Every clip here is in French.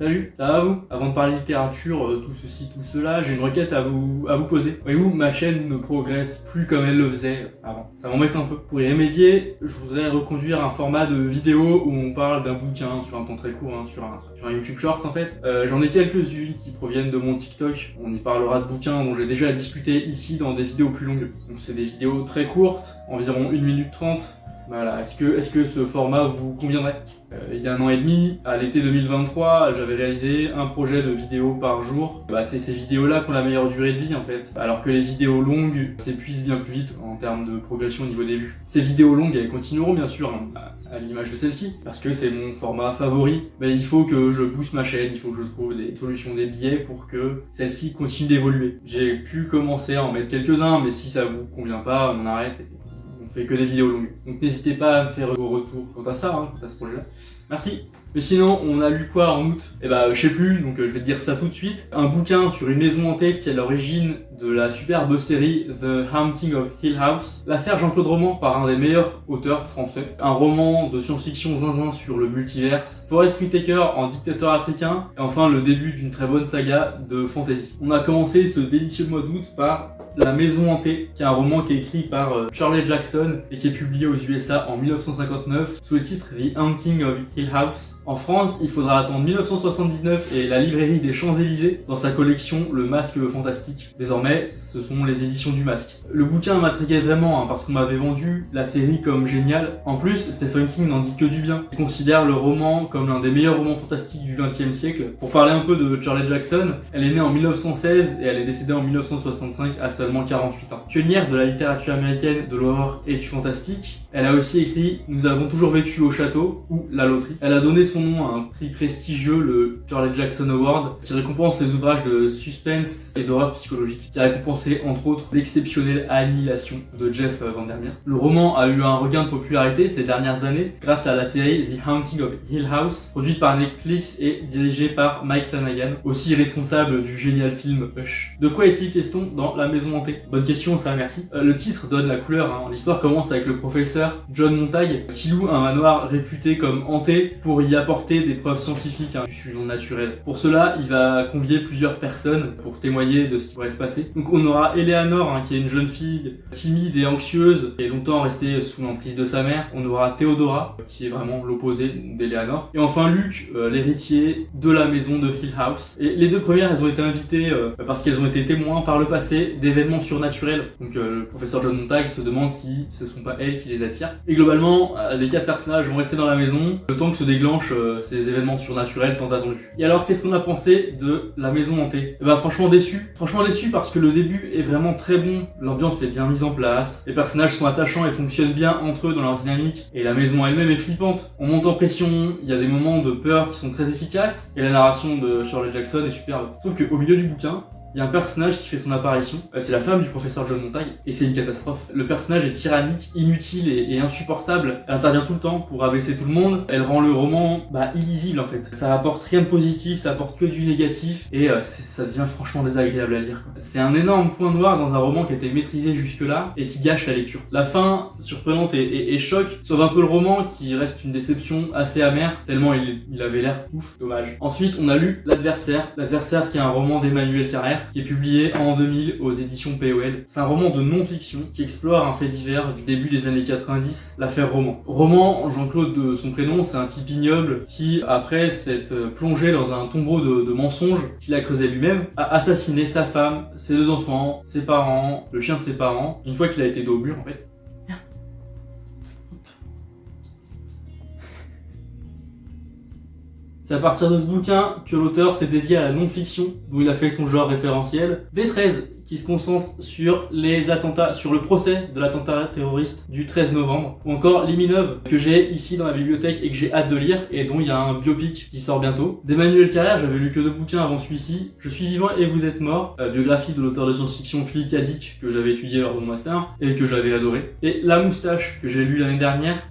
Salut, ça va vous? Avant de parler littérature, tout ceci, tout cela, j'ai une requête à vous poser. Voyez-vous, ma chaîne ne progresse plus comme elle le faisait avant. Ça m'embête un peu. Pour y remédier, je voudrais reconduire un format de vidéo où on parle d'un bouquin sur un temps très court, sur un YouTube Shorts en fait. J'en ai quelques-unes qui proviennent de mon TikTok. On y parlera de bouquins dont j'ai déjà discuté ici dans des vidéos plus longues. Donc c'est des vidéos très courtes, environ 1 minute 30. Voilà, est-ce que ce format vous conviendrait? Il y a 1 an et demi, à l'été 2023, j'avais réalisé un projet de vidéo par jour. C'est ces vidéos-là qui ont la meilleure durée de vie en fait, alors que les vidéos longues s'épuisent bien plus vite en termes de progression au niveau des vues. Ces vidéos longues, elles continueront bien sûr, à l'image de celle-ci, parce que c'est mon format favori. Mais il faut que je booste ma chaîne, il faut que je trouve des solutions, des biais pour que celle-ci continue d'évoluer. J'ai pu commencer à en mettre quelques-uns, mais si ça vous convient pas, on arrête. On fait que des vidéos longues. Donc n'hésitez pas à me faire vos retours quant à ça, quant à ce projet-là. Merci. Mais sinon, on a lu quoi en août? Je sais plus, donc je vais te dire ça tout de suite. Un bouquin sur une maison hantée qui est à l'origine de la superbe série The Haunting of Hill House. L'affaire Jean-Claude Roman par un des meilleurs auteurs français. Un roman de science-fiction zinzin sur le multiverse. Forest Whitaker en dictateur africain. Et enfin, le début d'une très bonne saga de fantasy. On a commencé ce délicieux mois d'août par La Maison Hantée, qui est un roman qui est écrit par Shirley Jackson et qui est publié aux USA en 1959 sous le titre The Haunting of Hill House. En France, il faudra attendre 1979 et la librairie des Champs-Élysées dans sa collection Le Masque Fantastique. Désormais, ce sont les éditions du Masque. Le bouquin m'intriguait vraiment parce qu'on m'avait vendu la série comme géniale. En plus, Stephen King n'en dit que du bien. Il considère le roman comme l'un des meilleurs romans fantastiques du XXe siècle. Pour parler un peu de Shirley Jackson, elle est née en 1916 et elle est décédée en 1965 à seulement 48 ans. Pionnière de la littérature américaine de l'horreur et du fantastique, elle a aussi écrit Nous avons toujours vécu au château ou La loterie. Elle a donné son nom à un prix prestigieux, le Shirley Jackson Award, qui récompense les ouvrages de suspense et d'horreur psychologique, qui a récompensé entre autres l'exceptionnelle Annihilation de Jeff Vandermeer. Le roman a eu un regain de popularité ces dernières années grâce à la série The Haunting of Hill House, produite par Netflix et dirigée par Mike Flanagan, aussi responsable du génial film Hush. De quoi est-il question dans La Maison Hantée? Bonne question, ça, merci. Le titre donne la couleur. L'histoire commence avec le professeur John Montag qui loue un manoir réputé comme hanté pour y apporter des preuves scientifiques du surnaturel. Pour cela, il va convier plusieurs personnes pour témoigner de ce qui pourrait se passer. Donc on aura Eleanor qui est une jeune fille timide et anxieuse qui est longtemps restée sous l'emprise de sa mère. On aura Theodora qui est vraiment l'opposé d'Eleanor. Et enfin Luke, l'héritier de la maison de Hill House. Et les deux premières, elles ont été invitées parce qu'elles ont été témoins par le passé d'événements surnaturels. Donc le professeur John Montag se demande si ce sont pas elles qui les attirent. Et globalement, les 4 personnages vont rester dans la maison le temps que se déclenchent ces événements surnaturels tant attendus. Et alors, qu'est-ce qu'on a pensé de La Maison Hantée? Franchement déçu. Franchement déçu parce que le début est vraiment très bon. L'ambiance est bien mise en place. Les personnages sont attachants et fonctionnent bien entre eux dans leur dynamique. Et la maison elle-même est flippante. On monte en pression, il y a des moments de peur qui sont très efficaces. Et la narration de Shirley Jackson est superbe. Sauf qu'au milieu du bouquin, il y a un personnage qui fait son apparition, c'est la femme du professeur John Montag, et c'est une catastrophe. Le personnage est tyrannique, inutile et insupportable. Elle intervient tout le temps pour abaisser tout le monde. Elle rend le roman illisible en fait. Ça apporte rien de positif, ça apporte que du négatif, et ça devient franchement désagréable à lire. C'est un énorme point noir dans un roman qui était maîtrisé jusque-là, et qui gâche la lecture. La fin, surprenante et choc, sauve un peu le roman, qui reste une déception assez amère, tellement il avait l'air ouf, dommage. Ensuite, on a lu L'Adversaire qui est un roman d'Emmanuel Carrère, qui est publié en 2000 aux éditions POL. C'est un roman de non-fiction qui explore un fait divers du début des années 90, l'affaire Roman. Roman, Jean-Claude de son prénom, c'est un type ignoble qui, après s'être plongé dans un tombeau de mensonges qu'il a creusé lui-même, a assassiné sa femme, ses 2 enfants, ses parents, le chien de ses parents, une fois qu'il a été dos au mur en fait. C'est à partir de ce bouquin que l'auteur s'est dédié à la non-fiction, dont il a fait son genre référentiel. V13, qui se concentre sur les attentats, sur le procès de l'attentat terroriste du 13 novembre. Ou encore Liminov, que j'ai ici dans la bibliothèque et que j'ai hâte de lire, et dont il y a un biopic qui sort bientôt. D'Emmanuel Carrère, j'avais lu que 2 bouquins avant celui-ci. Je suis vivant et vous êtes mort, biographie de l'auteur de science-fiction Philippe Cadic, que j'avais étudié lors de mon master, et que j'avais adoré. Et La Moustache, que j'ai lu l'année dernière.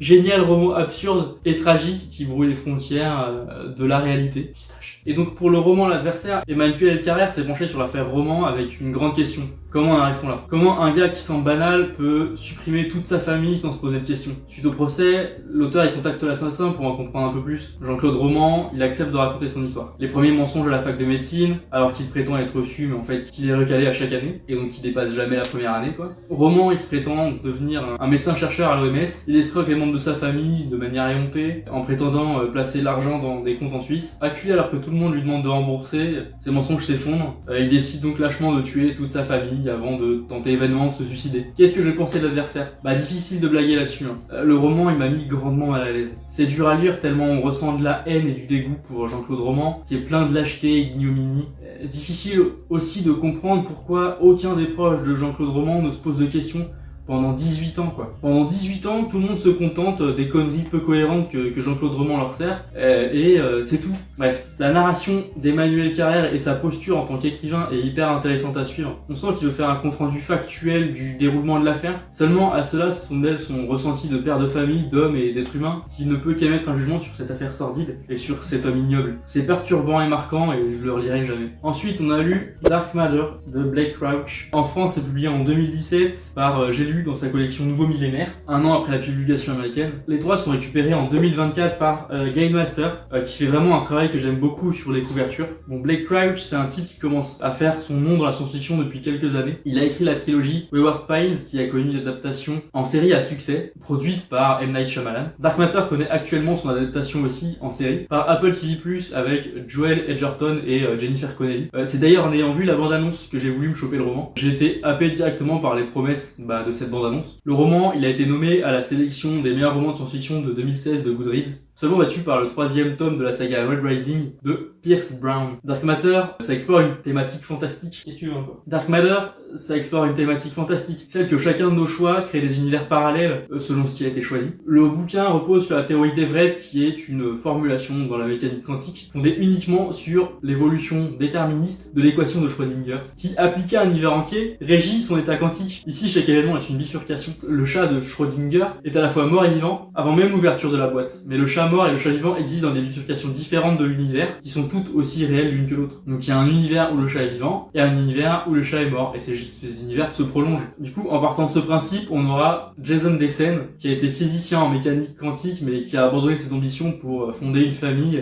Génial roman absurde et tragique qui brouille les frontières de la réalité. Pistache. Et donc pour le roman L'Adversaire, Emmanuel Carrère s'est penché sur l'affaire Roman avec une grande question. Comment en arrive-t-on là? Comment un gars qui semble banal peut supprimer toute sa famille sans se poser de questions? Suite au procès, l'auteur il contacte l'assassin pour en comprendre un peu plus. Jean-Claude Roman, il accepte de raconter son histoire. Les premiers mensonges à la fac de médecine, alors qu'il prétend être reçu, mais en fait qu'il est recalé à chaque année, et donc qu'il dépasse jamais la première année quoi. Roman, il se prétend devenir un médecin-chercheur à l'OMS, il escroque les membres de sa famille de manière éhontée, en prétendant placer l'argent dans des comptes en Suisse. Acculé alors que tout le monde lui demande de rembourser, ses mensonges s'effondrent, il décide donc lâchement de tuer toute sa famille avant de tenter événement de se suicider. Qu'est-ce que j'ai pensé de L'Adversaire? Bah difficile de blaguer là-dessus. Le roman il m'a mis grandement mal à l'aise. C'est dur à lire tellement on ressent de la haine et du dégoût pour Jean-Claude Roman, qui est plein de lâcheté et d'ignominie. Difficile aussi de comprendre pourquoi aucun des proches de Jean-Claude Roman ne se pose de questions pendant 18 ans quoi. Pendant 18 ans, tout le monde se contente des conneries peu cohérentes que Jean-Claude Roman leur sert, et c'est tout. Bref, la narration d'Emmanuel Carrère et sa posture en tant qu'écrivain est hyper intéressante à suivre. On sent qu'il veut faire un compte-rendu factuel du déroulement de l'affaire. Seulement, à cela se mêle son ressenti de père de famille, d'homme et d'être humain, qu'il ne peut qu'émettre un jugement sur cette affaire sordide et sur cet homme ignoble. C'est perturbant et marquant et je le relirai jamais. Ensuite, on a lu Dark Matter de Blake Crouch. En France, c'est publié en 2017 par J'ai lu dans sa collection Nouveau Millénaire, un an après la publication américaine. Les droits sont récupérés en 2024 par Game Master, qui fait vraiment un travail que j'aime beaucoup sur les couvertures. Bon, Blake Crouch, c'est un type qui commence à faire son nom dans la science-fiction depuis quelques années. Il a écrit la trilogie Wayward Pines, qui a connu une adaptation en série à succès, produite par M. Night Shyamalan. Dark Matter connaît actuellement son adaptation aussi en série, par Apple TV+, avec Joel Edgerton et Jennifer Connelly. C'est d'ailleurs en ayant vu la bande-annonce que j'ai voulu me choper le roman. J'ai été happé directement par les promesses de cette bande-annonce. Le roman, il a été nommé à la sélection des meilleurs romans de science-fiction de 2016 de Goodreads, seulement battu par le 3e tome de la saga Red Rising de Pierce Brown. Dark Matter, ça explore une thématique fantastique. Qu'est-ce que tu veux encore? Dark Matter, ça explore une thématique fantastique, celle que chacun de nos choix crée des univers parallèles selon ce qui a été choisi. Le bouquin repose sur la théorie d'Everett, qui est une formulation dans la mécanique quantique, fondée uniquement sur l'évolution déterministe de l'équation de Schrödinger, qui, appliquée à un univers entier, régit son état quantique. Ici, chaque événement est une bifurcation. Le chat de Schrödinger est à la fois mort et vivant, avant même l'ouverture de la boîte. Mais le chat mort et le chat vivant existent dans des bifurcations différentes de l'univers, qui sont toutes aussi réelles l'une que l'autre. Donc il y a un univers où le chat est vivant, et un univers où le chat est mort, et ces univers se prolongent. Du coup, en partant de ce principe, on aura Jason Dessen, qui a été physicien en mécanique quantique, mais qui a abandonné ses ambitions pour fonder une famille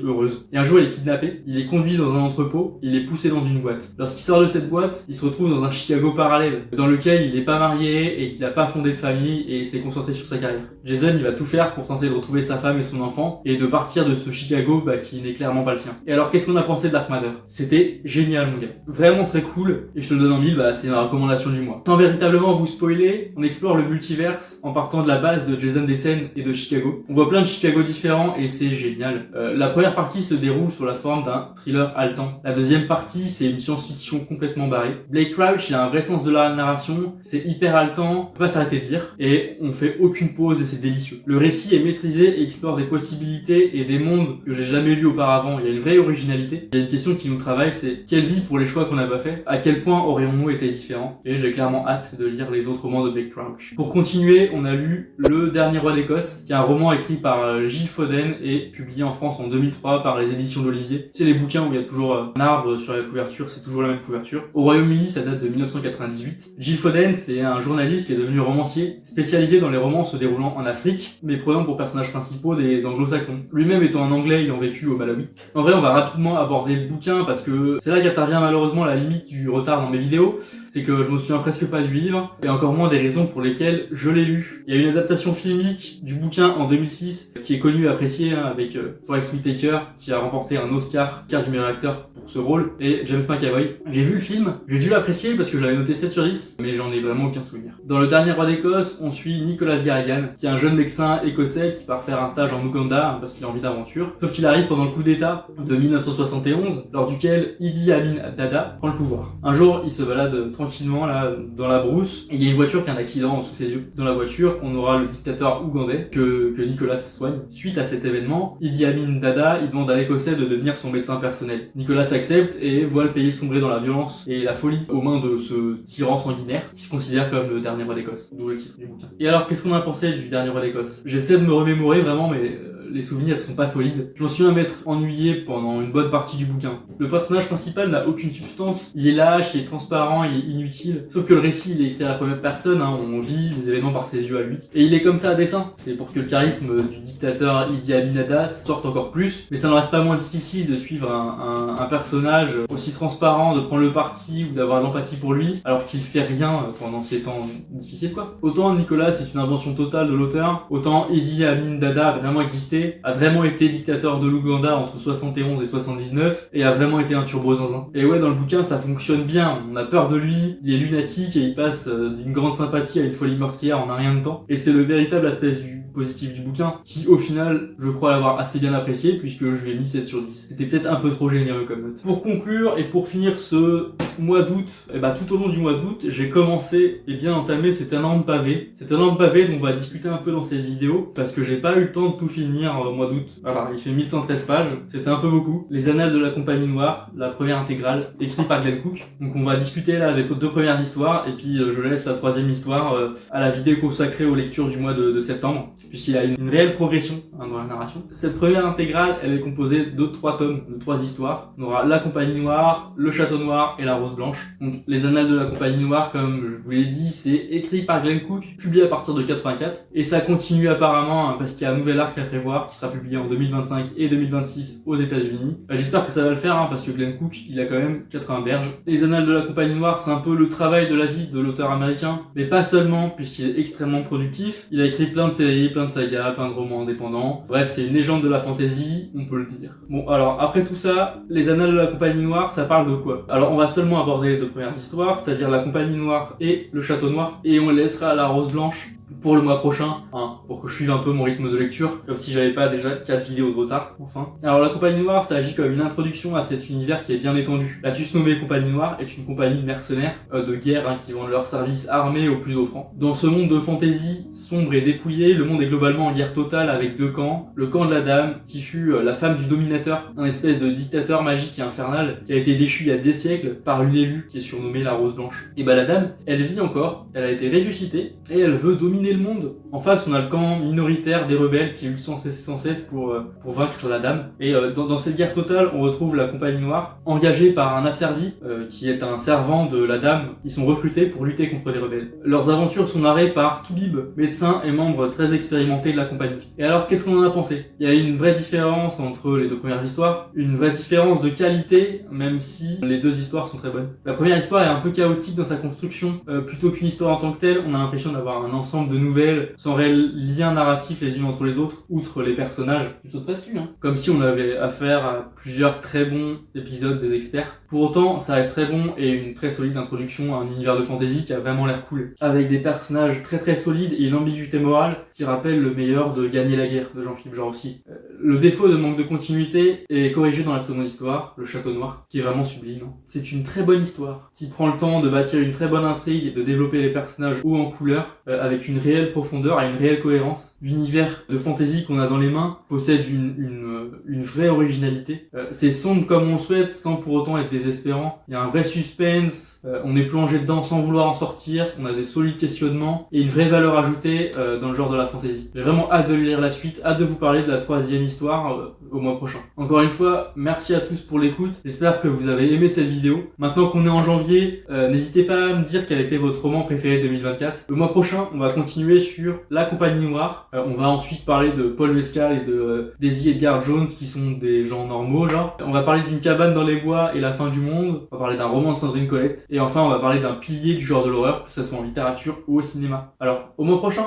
heureuse. Et un jour, il est kidnappé, il est conduit dans un entrepôt, il est poussé dans une boîte. Lorsqu'il sort de cette boîte, il se retrouve dans un Chicago parallèle, dans lequel il n'est pas marié, et qu'il n'a pas fondé de famille, et s'est concentré sur sa carrière. Jason, il va tout faire pour tenter de retrouver sa femme et son enfant, et de partir de ce Chicago qui n'est clairement pas le sien. Et alors, qu'est-ce qu'on a pensé de Dark Matter? C'était génial, mon gars. Vraiment très cool, et je te le donne en 1000, c'est ma recommandation du mois. Sans véritablement vous spoiler, on explore le multiverse en partant de la base de Jason Dessen et de Chicago. On voit plein de Chicago différents, et c'est génial. La première partie se déroule sous la forme d'un thriller haletant. La deuxième partie, c'est une science-fiction complètement barrée. Blake Crouch, il a un vrai sens de la narration, c'est hyper haletant, on peut pas s'arrêter de lire, et on fait aucune pause, et c'est délicieux. Le récit est maîtrisé et explore des possibilités et des mondes que j'ai jamais lus auparavant. Il y a une vraie originalité. Il y a une question qui nous travaille, c'est quelle vie pour les choix qu'on n'a pas fait? À quel point aurions-nous été différents? Et j'ai clairement hâte de lire les autres romans de Blake Crouch. Pour continuer, on a lu Le Dernier Roi d'Écosse, qui est un roman écrit par Gilles Foden et publié en France en 2003 par les éditions d'Olivier. C'est les bouquins où il y a toujours un arbre sur la couverture, c'est toujours la même couverture. Au Royaume-Uni, ça date de 1998. Gilles Foden, c'est un journaliste qui est devenu romancier, spécialisé dans les romans se déroulant en Afrique, mais prenant pour personnages principaux des anglo-saxons. Lui-même étant un anglais ayant vécu au Malawi. En vrai, on va rapidement aborder le bouquin parce que c'est là qu'intervient malheureusement la limite du retard dans mes vidéos, c'est que je me souviens presque pas du livre, et encore moins des raisons pour lesquelles je l'ai lu. Il y a une adaptation filmique du bouquin en 2006, qui est connue et appréciée, avec Forest Whitaker, qui a remporté un Oscar du meilleur acteur pour ce rôle, et James McAvoy. J'ai vu le film, j'ai dû l'apprécier parce que j'avais noté 7 sur 10, mais j'en ai vraiment aucun souvenir. Dans Le Dernier Roi d'Écosse, on suit Nicholas Garrigan, qui est un jeune médecin écossais qui part faire un stage en Ouganda parce qu'il a envie d'aventure. Sauf qu'il arrive pendant le coup d'état de 1971, lors duquel Idi Amin Dada prend le pouvoir. Un jour, il se balade tranquillement là dans la brousse, et il y a une voiture qui a un accident sous ses yeux. Dans la voiture, on aura le dictateur ougandais que Nicolas soigne. Suite à cet événement, Idi Amin Dada, il demande à l'Écossais de devenir son médecin personnel. Nicolas accepte et voit le pays sombrer dans la violence et la folie aux mains de ce tyran sanguinaire qui se considère comme le dernier roi d'Écosse, d'où le titre du bouquin. Et alors, qu'est-ce qu'on a pensé du dernier roi d'Écosse? J'essaie de me remémorer vraiment, mais les souvenirs sont pas solides. Je m'en souviens m'être ennuyé pendant une bonne partie du bouquin. Le personnage principal n'a aucune substance, il est lâche, il est transparent, il est inutile. Sauf que le récit, il est écrit à la première personne, on vit les événements par ses yeux à lui. Et il est comme ça à dessein. C'est pour que le charisme du dictateur Idi Amin Dada sorte encore plus, mais ça ne reste pas moins difficile de suivre un personnage aussi transparent, de prendre le parti ou d'avoir de l'empathie pour lui, alors qu'il fait rien pendant ces temps difficiles, quoi. Autant Nicolas, c'est une invention totale de l'auteur, autant Idi Amin Dada a vraiment existé, a vraiment été dictateur de l'Ouganda entre 71 et 79 et a vraiment été un turbo zinzin. Et ouais, dans le bouquin ça fonctionne bien, on a peur de lui, il est lunatique et il passe d'une grande sympathie à une folie meurtrière en un rien de temps. Et c'est le véritable aspect positif du bouquin qui au final je crois l'avoir assez bien apprécié puisque je lui ai mis 7 sur 10. C'était peut-être un peu trop généreux comme note. Pour conclure et pour finir ce mois d'août, et tout au long du mois d'août j'ai commencé et bien entamé cet énorme pavé. Cet énorme pavé dont on va discuter un peu dans cette vidéo parce que j'ai pas eu le temps de tout finir au mois d'août. Voilà, il fait 1113 pages, c'était un peu beaucoup. Les Annales de la Compagnie Noire, la première intégrale, écrite par Glenn Cook. Donc on va discuter là des 2 premières histoires et puis je laisse la 3e histoire à la vidéo consacrée aux lectures du mois de septembre, puisqu'il y a une réelle progression dans la narration. Cette première intégrale, elle est composée de 3 tomes, de 3 histoires. On aura la Compagnie Noire, le Château Noir et la Rose Blanche. Donc les Annales de la Compagnie Noire, comme je vous l'ai dit, c'est écrit par Glenn Cook, publié à partir de 84, et ça continue apparemment parce qu'il y a un nouvel arc à prévoir qui sera publié en 2025 et 2026 aux États-Unis. J'espère que ça va le faire parce que Glenn Cook, il a quand même 80 berges. Les Annales de la Compagnie Noire, c'est un peu le travail de la vie de l'auteur américain, mais pas seulement puisqu'il est extrêmement productif. Il a écrit plein de séries, plein de sagas, plein de romans indépendants. Bref, c'est une légende de la fantasy, on peut le dire. Bon, alors après tout ça, les Annales de la Compagnie Noire, ça parle de quoi? Alors on va seulement aborder les 2 premières histoires, c'est-à-dire la Compagnie Noire et le Château Noir, et on laissera la Rose Blanche pour le mois prochain, pour que je suive un peu mon rythme de lecture, comme si j'avais pas déjà 4 vidéos de retard, enfin. Alors la Compagnie Noire, ça agit comme une introduction à cet univers qui est bien étendu. La susnommée Compagnie Noire est une compagnie de mercenaires de guerre qui vendent leurs services armés au plus offrant. Dans ce monde de fantasy sombre et dépouillé, le monde est globalement en guerre totale avec 2 camps. Le camp de la Dame, qui fut la femme du dominateur, un espèce de dictateur magique et infernal, qui a été déchu il y a des siècles par une élue qui est surnommée la Rose Blanche. Et la Dame, elle vit encore, elle a été ressuscitée, et elle veut dominer le monde. En face, on a le camp minoritaire des rebelles qui luttent sans cesse pour vaincre la Dame. Et dans cette guerre totale, on retrouve la Compagnie Noire, engagée par un asservi, qui est un servant de la Dame. Ils sont recrutés pour lutter contre les rebelles. Leurs aventures sont narrées par Toubib, médecin et membre très expérimenté de la compagnie. Et alors, qu'est-ce qu'on en a pensé? Il y a une vraie différence entre les 2 premières histoires, une vraie différence de qualité, même si les 2 histoires sont très bonnes. La première histoire est un peu chaotique dans sa construction, plutôt qu'une histoire en tant que telle, on a l'impression d'avoir un ensemble de nouvelles sans réel lien narratif les unes entre les autres, outre les personnages. Tu sautes pas dessus, comme si on avait affaire à plusieurs très bons épisodes des experts. Pour autant, ça reste très bon et une très solide introduction à un univers de fantasy qui a vraiment l'air cool. Avec des personnages très solides et une ambiguïté morale qui rappelle le meilleur de Gagner la guerre de Jean-Philippe Jarossi. Le défaut de manque de continuité est corrigé dans la seconde histoire, le Château Noir, qui est vraiment sublime. C'est une très bonne histoire, qui prend le temps de bâtir une très bonne intrigue et de développer les personnages haut en couleur, avec une réelle profondeur et une réelle cohérence. L'univers de fantasy qu'on a dans les mains possède une vraie originalité. C'est sombre comme on le souhaite, sans pour autant être désespérant. Il y a un vrai suspense, on est plongé dedans sans vouloir en sortir, on a des solides questionnements et une vraie valeur ajoutée dans le genre de la fantasy. J'ai vraiment hâte de lire la suite, hâte de vous parler de la 3e histoire au mois prochain. Encore une fois, merci à tous pour l'écoute, j'espère que vous avez aimé cette vidéo. Maintenant qu'on est en janvier, n'hésitez pas à me dire quel était votre roman préféré de 2024. Le mois prochain, on va continuer sur La Compagnie Noire. On va ensuite parler de Paul Mescal et de Daisy Edgar Jones, qui sont des gens normaux, genre. On va parler d'une cabane dans les bois et la fin du monde. On va parler d'un roman de Sandrine Colette. Et enfin, on va parler d'un pilier du genre de l'horreur, que ce soit en littérature ou au cinéma. Alors, au mois prochain!